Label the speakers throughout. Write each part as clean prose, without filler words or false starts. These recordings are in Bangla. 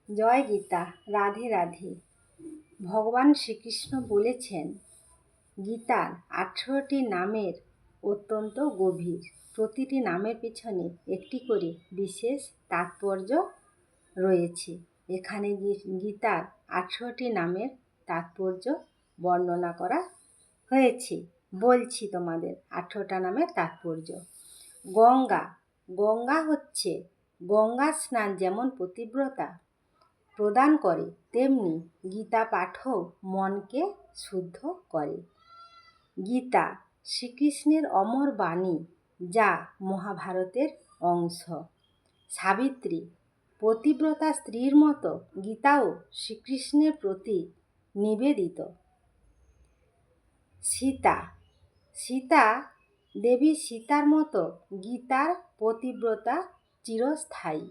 Speaker 1: জয় গীতা। রাধে রাধে। ভগবান শ্রীকৃষ্ণ বলেছেন, গীতার 18টি নামের অত্যন্ত গভীর। প্রতিটি নামের পিছনে একটি করে বিশেষ তাৎপর্য রয়েছে। এখানে গীতার 18টি নামের তাৎপর্য বর্ণনা করা হয়েছে। বলছি তোমাদের 18টা নামের তাৎপর্য। গঙ্গা। গঙ্গা হচ্ছে গঙ্গা স্নান যেমন পতিব্রতা প্রদান করে, তেমনি গীতা পাঠও মনকে শুদ্ধ করে। গীতা শ্রীকৃষ্ণের অমর বাণী, যা মহাভারতের অংশ। সাবিত্রী। পতিব্রতা স্ত্রীর মতো গীতাও শ্রীকৃষ্ণের প্রতি নিবেদিত। সীতা। সীতা দেবী সীতার মতো গীতার পতিব্রতা চিরস্থায়ী।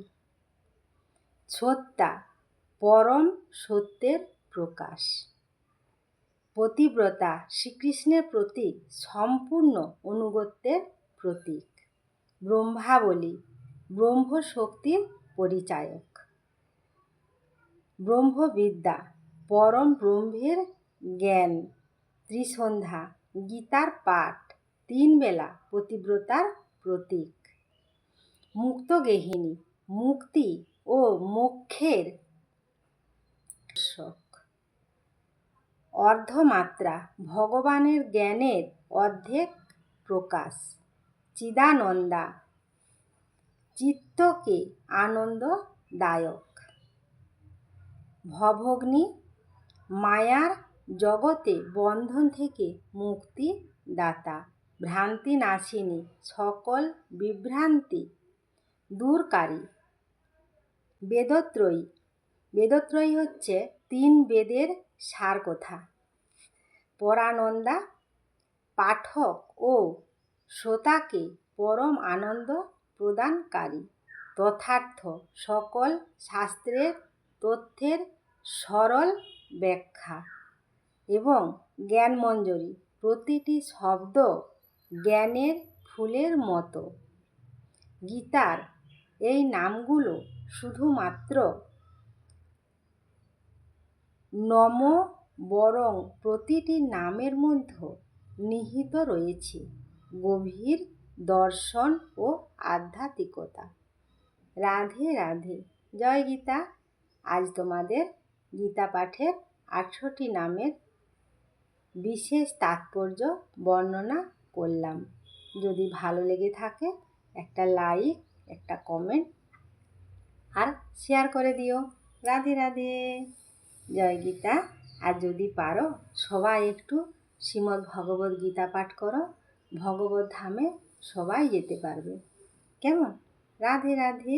Speaker 1: সত্যা। পরম সত্যের প্রকাশ। পতিব্রতা শ্রীকৃষ্ণের প্রতি সম্পূর্ণ আনুগত্যের প্রতীক। ব্রহ্মাবলী। ব্রহ্মশক্তির পরিচায়ক। ব্রহ্মবিদ্যা। পরম ব্রহ্মের জ্ঞান। ত্রিসন্ধ্যা। গীতার পাঠ 3 বেলা পতিব্রতার প্রতীক। মুক্তগেহিনী। মুক্তি ও মোক্ষের দর্শক। অর্ধমাত্রা। ভগবানের জ্ঞানের অর্ধেক প্রকাশ। চিদানন্দা। চিত্তকে আনন্দদায়ক। ভবঘ্নী। মায়ার জগতে বন্ধন থেকে মুক্তি দাতা। ভ্রান্তি নাশিনী। সকল বিভ্রান্তি দূরকারী। বেদত্রয়ী। বেদত্রয়ী হচ্ছে 3 বেদের সার কথা। পরানন্দা। পাঠক ও শ্রোতাকে পরম আনন্দ প্রদানকারী। তথার্থ। সকল শাস্ত্রের তথ্যের সরল ব্যাখ্যা এবং জ্ঞানমঞ্জরি। প্রতিটি শব্দ জ্ঞানের ফুলের মতো। গীতার এই নামগুলো শুধুমাত্র নম, বরং প্রতিটি নামের মধ্যে নিহিত রয়েছে গভীর দর্শন ও আধ্যাত্মিকতা। রাধে রাধে। জয় গীতা। আজ তোমাদের গীতা পাঠের 18টি নামের বিশেষ তাৎপর্য বর্ণনা করলাম। যদি ভালো লেগে থাকে একটা লাইক, একটা কমেন্ট আর শেয়ার করে দিও। রাধে রাধে। জয় গীতা। আর যদি পারো সবাই একটু শ্রীমদ্ ভগবদ্ গীতা পাঠ করো। ভগবত ধামে সবাই যেতে পারবে। কেমন? রাধে রাধে।